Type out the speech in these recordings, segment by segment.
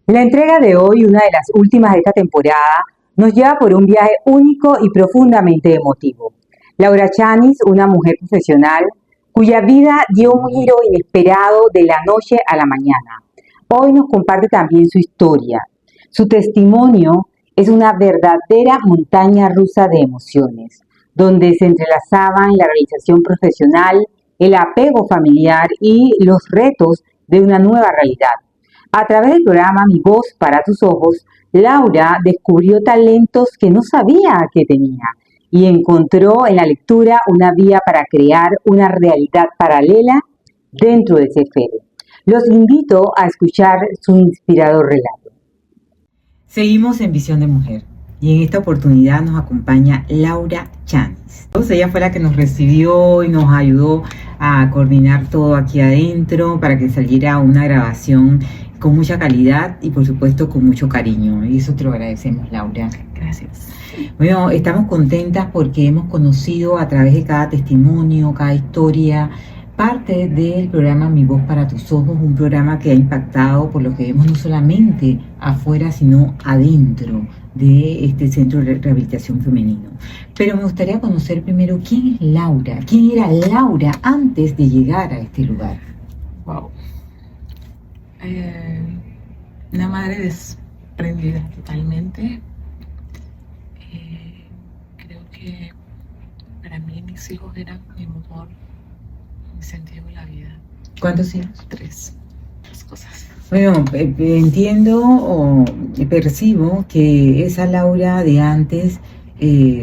La entrega de hoy, una de las últimas de esta temporada, nos lleva por un viaje único y profundamente emotivo. Laura Chanis, una mujer profesional cuya vida dio un giro inesperado de la noche a la mañana. Hoy nos comparte también su historia. Su testimonio es una verdadera montaña rusa de emociones, donde se entrelazaban la realización profesional, el apego familiar y los retos de una nueva realidad. A través del programa Mi Voz para tus Ojos, Laura descubrió talentos que no sabía que tenía y encontró en la lectura una vía para crear una realidad paralela dentro de ese esfero. Los invito a escuchar su inspirador relato. Seguimos en Visión de Mujer y en esta oportunidad nos acompaña Laura Chanis. Ella fue la que nos recibió y nos ayudó a coordinar todo aquí adentro para que saliera una grabación con mucha calidad y por supuesto con mucho cariño. Y eso te lo agradecemos, Laura. Gracias. Bueno, estamos contentas porque hemos conocido a través de cada testimonio, cada historia, parte del programa Mi Voz para tus Ojos, un programa que ha impactado por lo que vemos no solamente afuera, sino adentro de este centro de rehabilitación femenino. Pero me gustaría conocer primero quién es Laura, quién era Laura antes de llegar a este lugar. Wow. Una madre desprendida totalmente. Creo que para mí mis hijos eran mi motor, mi sentido de la vida. ¿Cuántos hijos? Tres cosas. Bueno, entiendo o percibo que esa Laura de antes,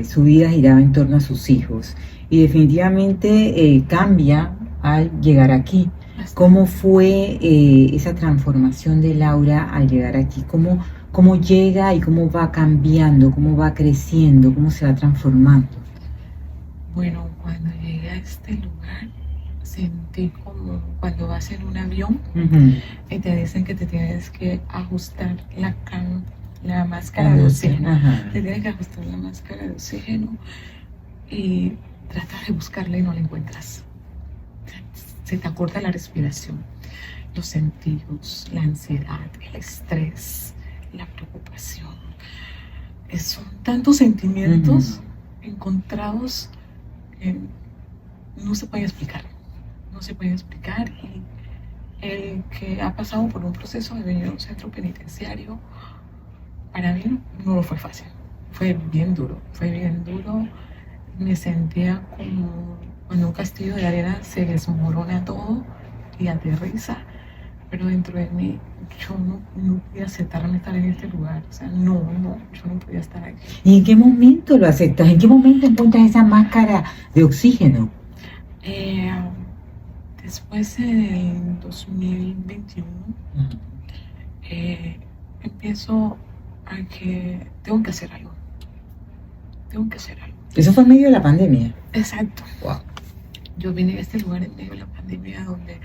su vida giraba en torno a sus hijos y definitivamente cambia al llegar aquí. ¿Cómo fue esa transformación de Laura al llegar aquí? ¿Cómo llega y cómo va cambiando, cómo va creciendo, cómo se va transformando? Bueno, cuando llegué a este lugar sentí como cuando vas en un avión y te dicen que te tienes que ajustar la máscara de oxígeno. Te tienes que ajustar la máscara de oxígeno y tratas de buscarla y no la encuentras. Se te acorta la respiración, los sentidos, la ansiedad, el estrés, la preocupación. Son tantos sentimientos encontrados que no se pueden explicar. No se pueden explicar. Y el que ha pasado por un proceso de venir a un centro penitenciario, para mí no lo fue fácil. Fue bien duro. Me sentía como cuando un castillo de arena se desmorona todo y aterriza, pero dentro de mí yo no podía aceptarme estar en este lugar. O sea, yo no podía estar aquí. ¿Y en qué momento lo aceptas? ¿En qué momento encuentras esa máscara de oxígeno? Después en 2021 empiezo a que tengo que hacer algo. Eso fue en medio de la pandemia. Exacto. Wow. Yo vine a este lugar en medio de la pandemia donde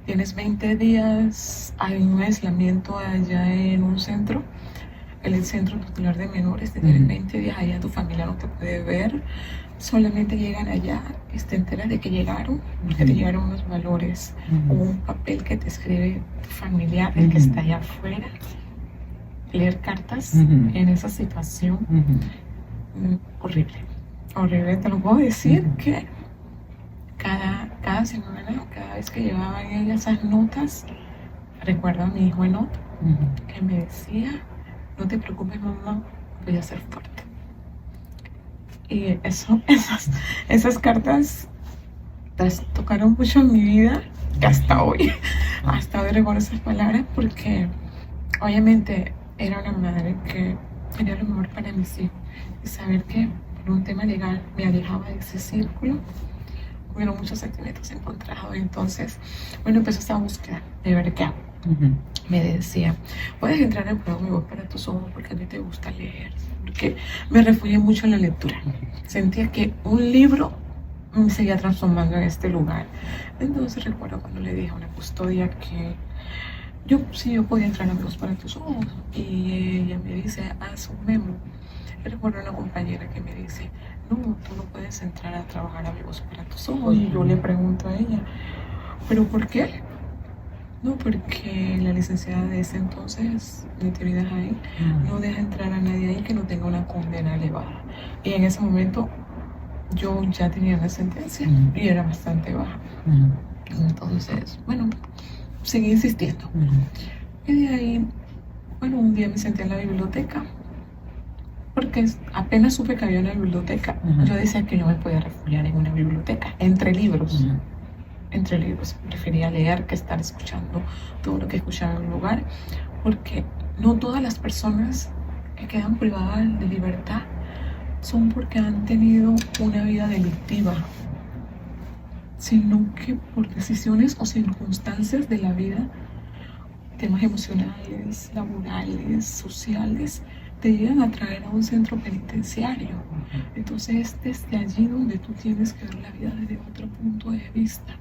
tienes 20 días, hay un aislamiento allá en un centro, el Centro Tutelar de Menores, te tienes 20 días allá, tu familia no te puede ver, solamente llegan allá y te enteras de que llegaron, porque te llegaron unos valores o un papel que te escribe tu familiar, el que está allá afuera. Leer cartas en esa situación, horrible, te lo puedo decir que cada semana, cada vez que llevaban ella esas notas, recuerdo a mi hijo Enot, que me decía, no te preocupes mamá, voy a ser fuerte. Y esas cartas tocaron mucho en mi vida, que hasta hoy recuerdo esas palabras, porque obviamente era una madre que quería lo mejor para mis hijos, y saber que por un tema legal me alejaba de ese círculo. Hubieron muchos sentimientos encontrados. Entonces, empezó esta búsqueda de ver qué hago. Me decía, puedes entrar al programa Mi Voz para tus Ojos porque a ti te gusta leer. Porque me refugié mucho en la lectura. Sentía que un libro me seguía transformando en este lugar. Entonces recuerdo cuando le dije a una custodia que yo podía entrar a Mi Voz para tus Ojos. Y ella me dice, haz un memo. Y recuerdo una compañera que me dice, no, tú no puedes entrar a trabajar a Mi Voz para tus Ojos. Y yo le pregunto a ella, ¿pero por qué? No, porque la licenciada de ese entonces, Natividad Jaén, no deja entrar a nadie ahí que no tenga una condena elevada. Y en ese momento yo ya tenía una sentencia y era bastante baja. Entonces, bueno, seguí insistiendo. Y de ahí, bueno, un día me senté en la biblioteca, porque apenas supe que había una biblioteca, yo decía que yo me podía refugiar en una biblioteca, entre libros. Entre libros, prefería leer que estar escuchando todo lo que escuchaba en un lugar, porque no todas las personas que quedan privadas de libertad son porque han tenido una vida delictiva, sino que por decisiones o circunstancias de la vida, temas emocionales, laborales, sociales, te llegan a traer a un centro penitenciario. Entonces es desde allí donde tú tienes que ver la vida desde otro punto de vista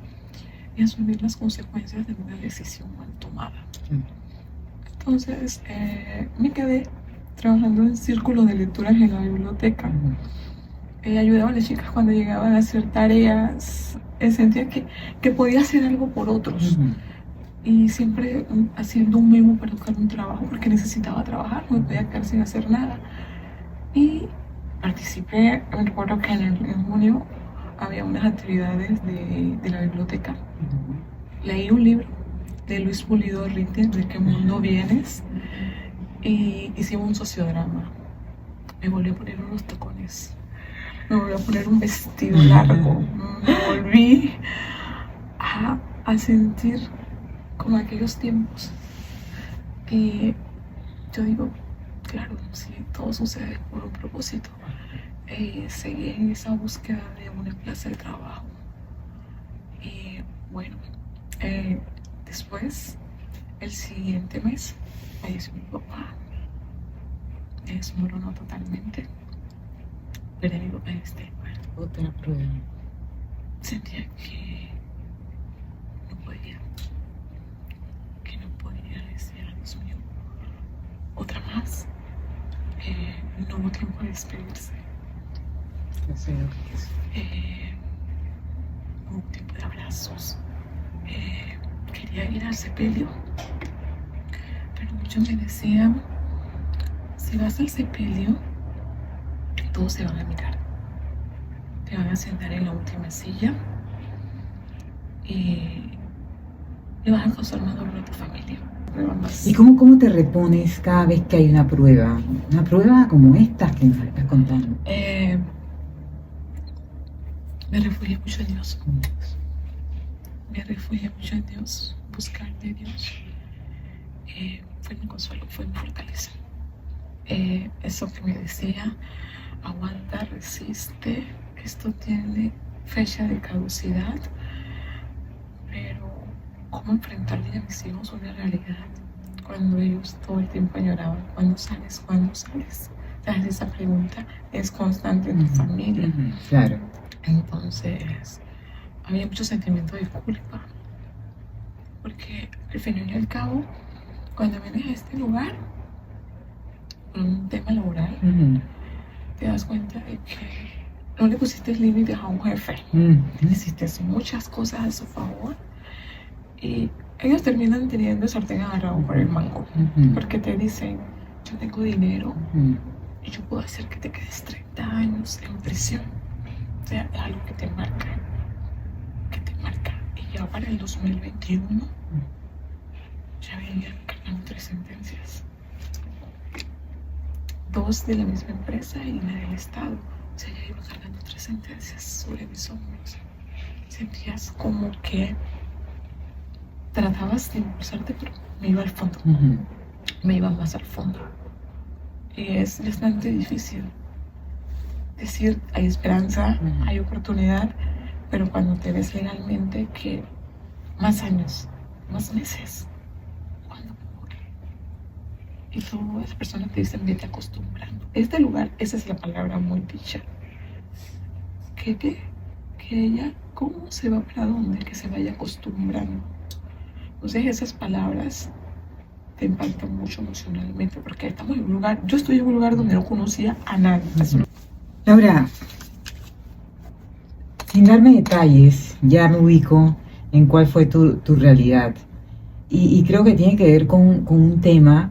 y asumir las consecuencias de una decisión mal tomada. Entonces me quedé trabajando en círculos de lecturas en la biblioteca. Ayudaba a las chicas cuando llegaban a hacer tareas. Sentía que podía hacer algo por otros. Y siempre haciendo un memo para buscar un trabajo, porque necesitaba trabajar, no me podía quedar sin hacer nada. Y participé, me recuerdo que en junio había unas actividades de la biblioteca. Leí un libro de Luis Pulido Ritter, ¿De qué mundo vienes? Y hicimos un sociodrama. Me volví a poner unos tacones, me volví a poner un vestido largo, me volví a sentir como aquellos tiempos. Y yo digo, claro, sí, todo sucede por un propósito. Seguí en esa búsqueda de una plaza de trabajo. Y bueno, después, el siguiente mes, falleció mi papá. Me desmoronó totalmente. Pero mi papá en este lugar. Otra prueba. Sentía que no podía decir, Dios mío, otra más. No hubo tiempo de despedirse. Hubo tiempo de abrazos. Quería ir al sepelio, pero muchos me decían, si vas al sepelio, todos se van a mirar, te van a sentar en la última silla y le vas a causar más dolor a tu familia. ¿Y cómo te repones cada vez que hay una prueba? Una prueba como esta que nos estás contando. Me refugié mucho en Dios. Me refugié mucho en Dios, buscar de Dios. Fue mi consuelo, fue mi fortaleza. Eso que me decía, aguanta, resiste, esto tiene fecha de caducidad, pero ¿cómo enfrentarle a mis hijos una realidad cuando ellos todo el tiempo añoraban? ¿Cuándo sales? ¿Cuándo sales? Entonces esa pregunta es constante en tu familia. Claro. Entonces había mucho sentimiento de culpa, porque al fin y al cabo, cuando vienes a este lugar por un tema laboral, te das cuenta de que no le pusiste límites a un jefe. Hiciste muchas cosas a su favor y ellos terminan teniendo el sartén agarrado por el mango, porque te dicen, yo tengo dinero y yo puedo hacer que te quedes 30 años en prisión. O sea, es algo que te marca. Y ya para el 2021 ya venía cargando 3 sentencias. 2 de la misma empresa y una del Estado. O sea, ya iba cargando 3 sentencias sobre mis hombros. Sentías como que tratabas de impulsarte, pero me iba al fondo. Me iba más al fondo. Y es bastante difícil decir, hay esperanza, hay oportunidad, pero cuando te ves legalmente que más años, más meses, ¿cuándo ocurre? Y todas las personas te dicen, vete acostumbrando. Este lugar, esa es la palabra muy dicha. Que ella, ¿cómo se va para dónde? Que se vaya acostumbrando. Entonces esas palabras te impactan mucho emocionalmente, porque estamos en un lugar, yo estoy en un lugar donde no conocía a nadie. Laura, sin darme detalles, ya me ubico en cuál fue tu realidad. y creo que tiene que ver con un tema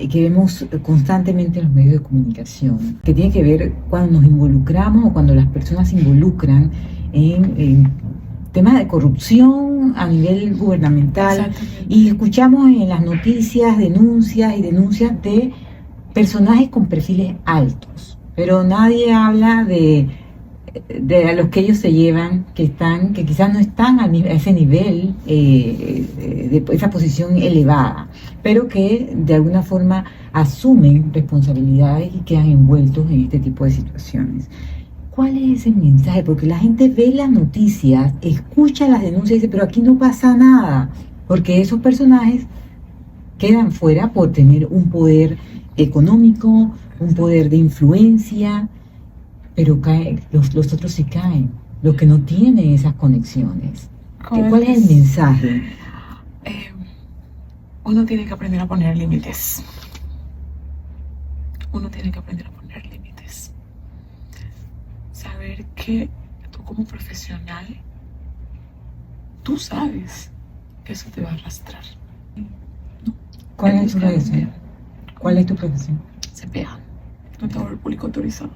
que vemos constantemente en los medios de comunicación, que tiene que ver cuando nos involucramos o cuando las personas se involucran en temas de corrupción a nivel gubernamental, y escuchamos en las noticias denuncias de personajes con perfiles altos, pero nadie habla de a los que ellos se llevan, que quizás no están a ese nivel, de esa posición elevada, pero que de alguna forma asumen responsabilidades y quedan envueltos en este tipo de situaciones. ¿Cuál es ese mensaje? Porque la gente ve las noticias, escucha las denuncias y dice, pero aquí no pasa nada, porque esos personajes quedan fuera por tener un poder económico, un poder de influencia, pero los otros sí caen, los que no tienen esas conexiones. ¿Cuál es el mensaje? Uno tiene que aprender a poner límites. Uno tiene que aprender a poner límites. Saber que tú como profesional, tú sabes que eso te va a arrastrar. ¿No? ¿Cuál es tu profesión? ¿Cuál es tu profesión? CPA, contador público autorizado.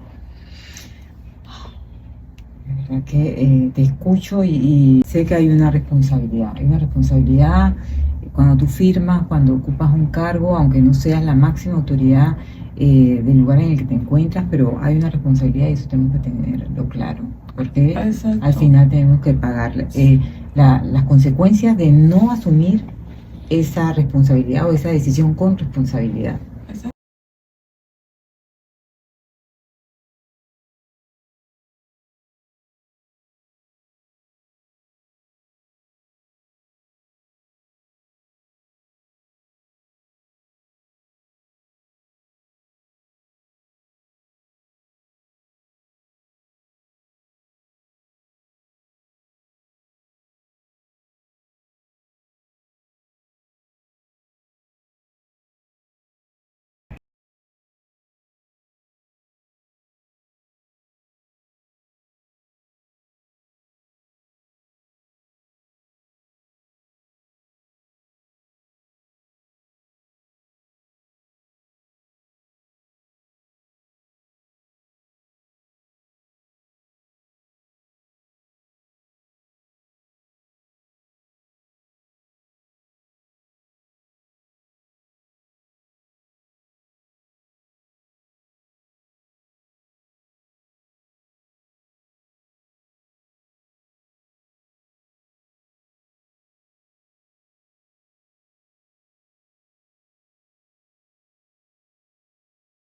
Que te escucho y sé que hay una responsabilidad. Hay una responsabilidad cuando tú firmas, cuando ocupas un cargo, aunque no seas la máxima autoridad del lugar en el que te encuentras, pero hay una responsabilidad y eso tenemos que tenerlo claro, porque Exacto. Al final tenemos que pagar las consecuencias de no asumir esa responsabilidad o esa decisión con responsabilidad.